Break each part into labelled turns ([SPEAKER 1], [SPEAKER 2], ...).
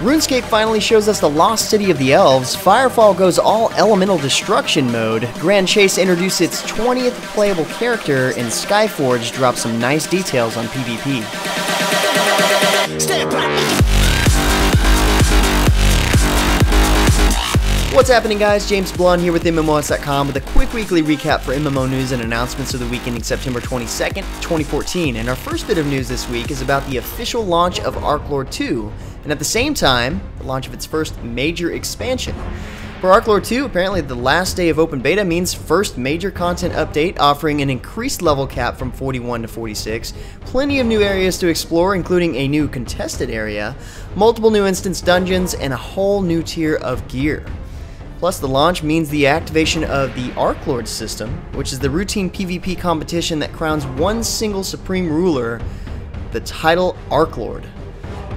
[SPEAKER 1] RuneScape finally shows us the lost city of the elves, Firefall goes all elemental destruction mode, Grand Chase introduced its 20th playable character, and Skyforge drops some nice details on PvP. What's happening, guys? James Blonde here with MMOHuts.com with a quick weekly recap for MMO news and announcements of the week ending September 22nd, 2014. And our first bit of news this week is about the official launch of Archlord 2, and at the same time, the launch of its first major expansion. For Archlord 2, apparently the last day of open beta means first major content update, offering an increased level cap from 41 to 46, plenty of new areas to explore, including a new contested area, multiple new instance dungeons, and a whole new tier of gear. Plus, the launch means the activation of the Archlord system, which is the routine PvP competition that crowns one single supreme ruler, the title Archlord.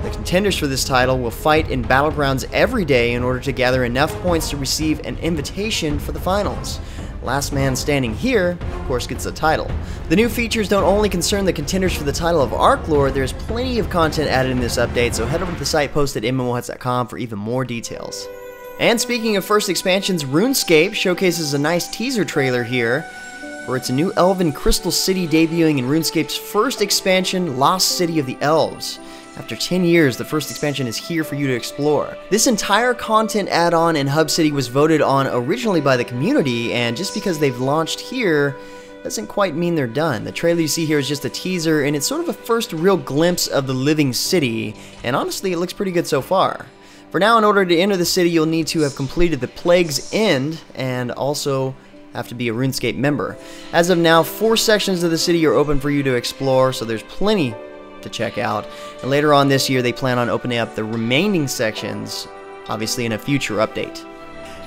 [SPEAKER 1] The contenders for this title will fight in battlegrounds every day in order to gather enough points to receive an invitation for the finals. Last man standing here, of course, gets the title. The new features don't only concern the contenders for the title of Archlord, there's plenty of content added in this update, so head over to the site posted at MMOHuts.com for even more details. And speaking of first expansions, RuneScape showcases a nice teaser trailer here, where it's a new elven crystal city debuting in RuneScape's first expansion, Lost City of the Elves. After 10 years, the first expansion is here for you to explore. This entire content add-on and hub city was voted on originally by the community, and just because they've launched here doesn't quite mean they're done. The trailer you see here is just a teaser, and it's sort of a first real glimpse of the living city, and honestly, it looks pretty good so far. For now, in order to enter the city, you'll need to have completed the Plague's End, and also have to be a RuneScape member. As of now, 4 sections of the city are open for you to explore, so there's plenty to check out. And later on this year, they plan on opening up the remaining sections, obviously in a future update.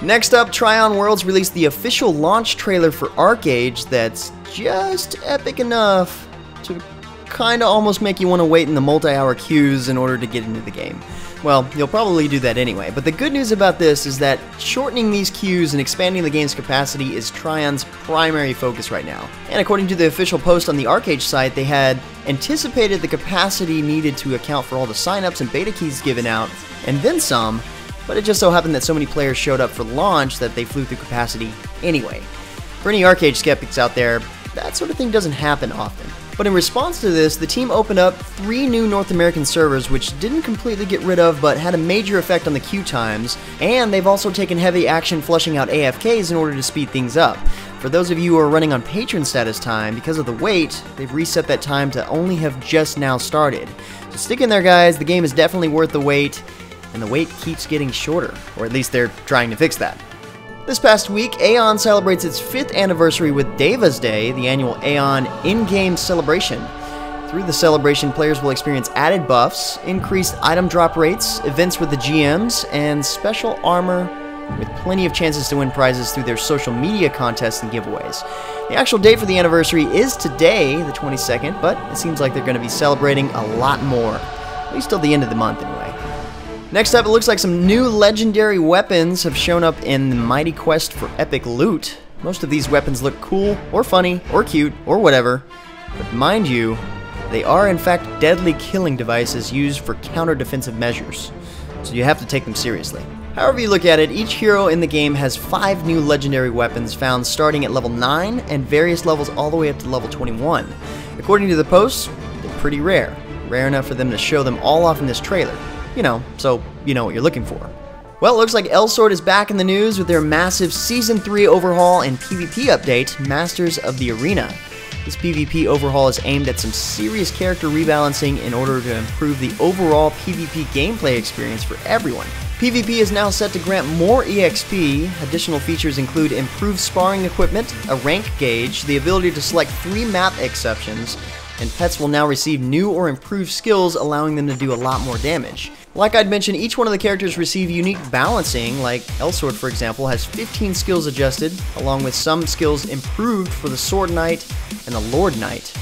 [SPEAKER 1] Next up, Tryon Worlds released the official launch trailer for ArcheAge that's just epic enough to kinda almost make you want to wait in the multi-hour queues in order to get into the game. Well, you'll probably do that anyway, but the good news about this is that shortening these queues and expanding the game's capacity is Tryon's primary focus right now. And according to the official post on the ArcheAge site, they had anticipated the capacity needed to account for all the signups and beta keys given out, and then some, but it just so happened that so many players showed up for launch that they flew through capacity anyway. For any ArcheAge skeptics out there, that sort of thing doesn't happen often. But in response to this, the team opened up 3 new North American servers, which didn't completely get rid of, but had a major effect on the queue times, and they've also taken heavy action flushing out AFKs in order to speed things up. For those of you who are running on patron status time, because of the wait, they've reset that time to only have just now started. So stick in there, guys, the game is definitely worth the wait, and the wait keeps getting shorter, or at least they're trying to fix that. This past week, Aion celebrates its 5th anniversary with Daeva's Day, the annual Aion in-game celebration. Through the celebration, players will experience added buffs, increased item drop rates, events with the GMs, and special armor with plenty of chances to win prizes through their social media contests and giveaways. The actual date for the anniversary is today, the 22nd, but it seems like they're going to be celebrating a lot more, at least till the end of the month anyway. Next up, it looks like some new legendary weapons have shown up in the mighty quest for epic loot. Most of these weapons look cool, or funny, or cute, or whatever, but mind you, they are in fact deadly killing devices used for counter-defensive measures, so you have to take them seriously. However you look at it, each hero in the game has 5 new legendary weapons found starting at level 9 and various levels all the way up to level 21. According to the posts, they're pretty rare enough for them to show them all off in this trailer. You know, so you know what you're looking for. Well, it looks like Elsword is back in the news with their massive Season 3 overhaul and PvP update, Masters of the Arena. This PvP overhaul is aimed at some serious character rebalancing in order to improve the overall PvP gameplay experience for everyone. PvP is now set to grant more EXP. Additional features include improved sparring equipment, a rank gauge, the ability to select 3 map exceptions, and pets will now receive new or improved skills, allowing them to do a lot more damage. Like I'd mentioned, each one of the characters receive unique balancing, like Elsword, for example, has 15 skills adjusted, along with some skills improved for the Sword Knight and the Lord Knight.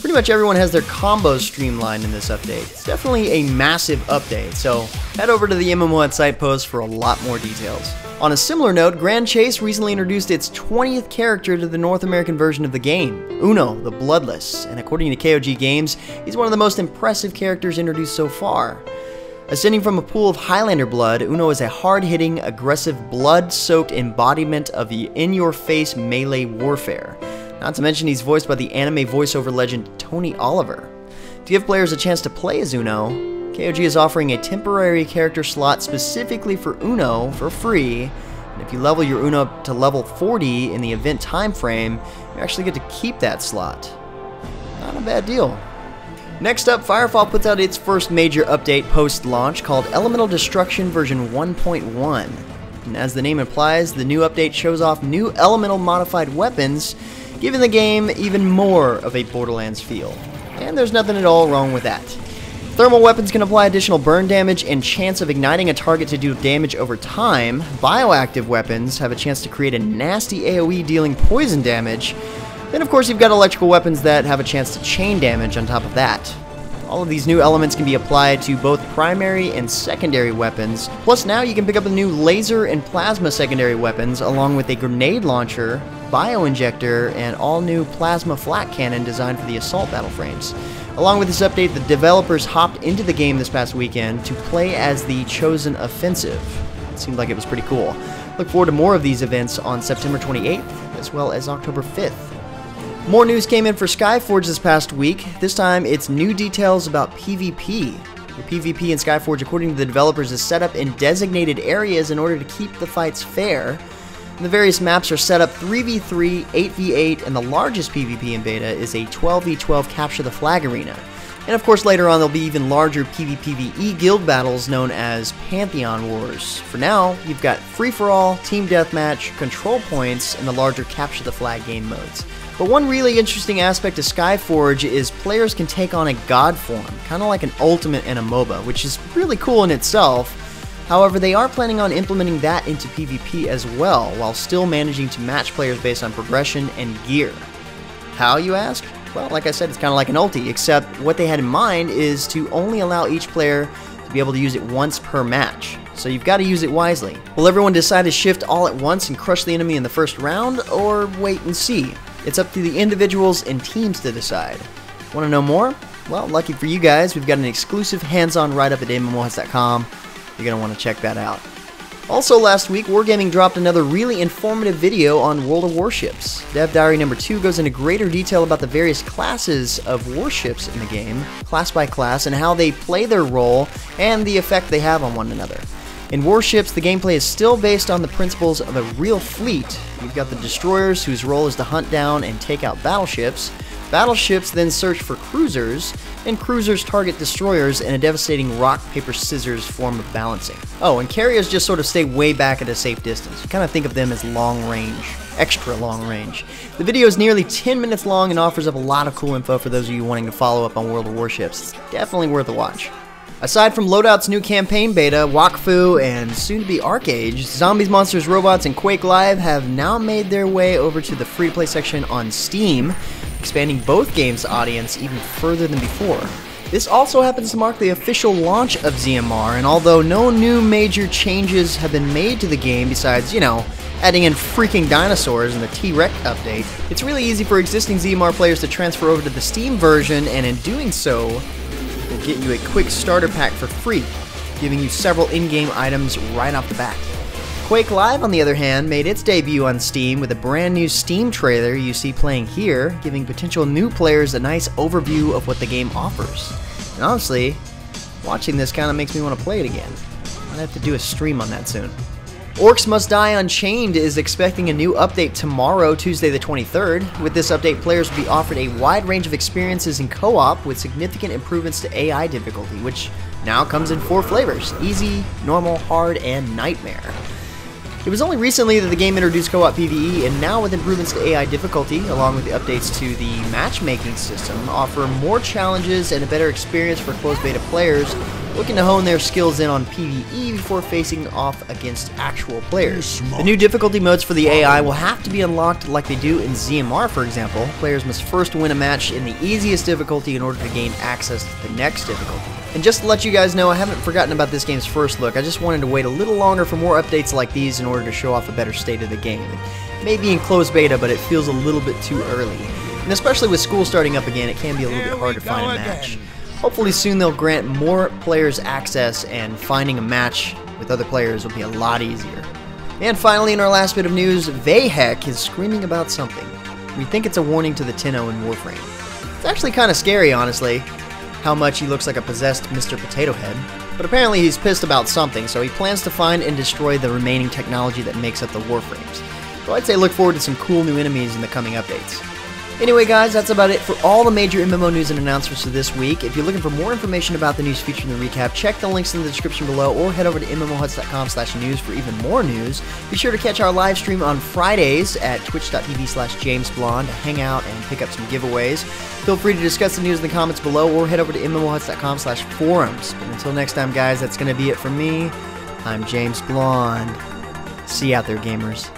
[SPEAKER 1] Pretty much everyone has their combos streamlined in this update. It's definitely a massive update, so head over to the MMOHuts site post for a lot more details. On a similar note, Grand Chase recently introduced its 20th character to the North American version of the game, Uno, the Bloodless, and according to KOG Games, he's one of the most impressive characters introduced so far. Ascending from a pool of Highlander blood, Uno is a hard-hitting, aggressive, blood-soaked embodiment of the in-your-face melee warfare. Not to mention he's voiced by the anime voiceover legend Tony Oliver. To give players a chance to play as Uno, KOG is offering a temporary character slot specifically for Uno for free, and if you level your Uno up to level 40 in the event time frame, you actually get to keep that slot. Not a bad deal. Next up, Firefall puts out its first major update post-launch called Elemental Destruction version 1.1. And as the name implies, the new update shows off new elemental modified weapons, giving the game even more of a Borderlands feel. And there's nothing at all wrong with that. Thermal weapons can apply additional burn damage and chance of igniting a target to do damage over time. Bioactive weapons have a chance to create a nasty AoE dealing poison damage. Then of course you've got electrical weapons that have a chance to chain damage on top of that. All of these new elements can be applied to both primary and secondary weapons. Plus now you can pick up a new laser and plasma secondary weapons along with a grenade launcher, bioinjector, and all new plasma flak cannon designed for the assault battle frames. Along with this update, the developers hopped into the game this past weekend to play as the Chosen Offensive. It seemed like it was pretty cool. Look forward to more of these events on September 28th as well as October 5th. More news came in for Skyforge this past week. This time, it's new details about PvP. The PvP in Skyforge, according to the developers, is set up in designated areas in order to keep the fights fair. And the various maps are set up 3v3, 8v8, and the largest PvP in beta is a 12v12 capture the flag arena. And of course, later on, there'll be even larger PvPvE guild battles known as Pantheon Wars. For now, you've got free-for-all, team deathmatch, control points, and the larger capture the flag game modes. But one really interesting aspect of Skyforge is players can take on a god form, kind of like an ultimate in a MOBA, which is really cool in itself. However, they are planning on implementing that into PvP as well, while still managing to match players based on progression and gear. How, you ask? Well, like I said, it's kind of like an ulti, except what they had in mind is to only allow each player to be able to use it once per match. So you've got to use it wisely. Will everyone decide to shift all at once and crush the enemy in the first round, or wait and see? It's up to the individuals and teams to decide. Want to know more? Well, lucky for you guys, we've got an exclusive hands-on write-up at MMOHuts.com. You're going to want to check that out. Also last week, Wargaming dropped another really informative video on World of Warships. Dev Diary number 2 goes into greater detail about the various classes of warships in the game, class by class, and how they play their role and the effect they have on one another. In Warships, the gameplay is still based on the principles of a real fleet. You've got the destroyers, whose role is to hunt down and take out battleships. Battleships then search for cruisers, and cruisers target destroyers in a devastating rock, paper, scissors form of balancing. Oh, and carriers just sort of stay way back at a safe distance. You kind of think of them as long range, extra long range. The video is nearly 10 minutes long and offers up a lot of cool info for those of you wanting to follow up on World of Warships. It's definitely worth a watch. Aside from Loadout's new campaign beta, Wakfu, and soon-to-be ArcheAge, Zombies, Monsters, Robots, and Quake Live have now made their way over to the free-to-play section on Steam, expanding both games' audience even further than before. This also happens to mark the official launch of ZMR, and although no new major changes have been made to the game besides, you know, adding in freaking dinosaurs in the T-Rex update, it's really easy for existing ZMR players to transfer over to the Steam version, and in doing so, will get you a quick starter pack for free, giving you several in-game items right off the bat. Quake Live, on the other hand, made its debut on Steam with a brand new Steam trailer you see playing here, giving potential new players a nice overview of what the game offers. And honestly, watching this kind of makes me want to play it again. I'll have to do a stream on that soon. Orcs Must Die Unchained is expecting a new update tomorrow, Tuesday the 23rd. With this update, players will be offered a wide range of experiences in co-op with significant improvements to AI difficulty, which now comes in 4 flavors: easy, normal, hard, and nightmare. It was only recently that the game introduced co-op PvE, and now with improvements to AI difficulty, along with the updates to the matchmaking system, offer more challenges and a better experience for closed beta players looking to hone their skills in on PvE before facing off against actual players. The new difficulty modes for the AI will have to be unlocked like they do in ZMR, for example. Players must first win a match in the easiest difficulty in order to gain access to the next difficulty. And just to let you guys know, I haven't forgotten about this game's first look. I just wanted to wait a little longer for more updates like these in order to show off a better state of the game. It may be in closed beta, but it feels a little bit too early. And especially with school starting up again, it can be a little bit hard to find a match. Hopefully soon they'll grant more players access, and finding a match with other players will be a lot easier. And finally, in our last bit of news, Vayhek is screaming about something. We think it's a warning to the Tenno in Warframe. It's actually kind of scary, honestly, how much he looks like a possessed Mr. Potato Head. But apparently he's pissed about something, so he plans to find and destroy the remaining technology that makes up the Warframes. So I'd say look forward to some cool new enemies in the coming updates. Anyway guys, that's about it for all the major MMO news and announcements for this week. If you're looking for more information about the news featured in the recap, check the links in the description below or head over to MMOHuts.com/news for even more news. Be sure to catch our live stream on Fridays at twitch.tv/JamesBlonde to hang out and pick up some giveaways. Feel free to discuss the news in the comments below or head over to MMOHuts.com/forums. But until next time guys, that's going to be it from me. I'm James Blonde. See you out there, gamers.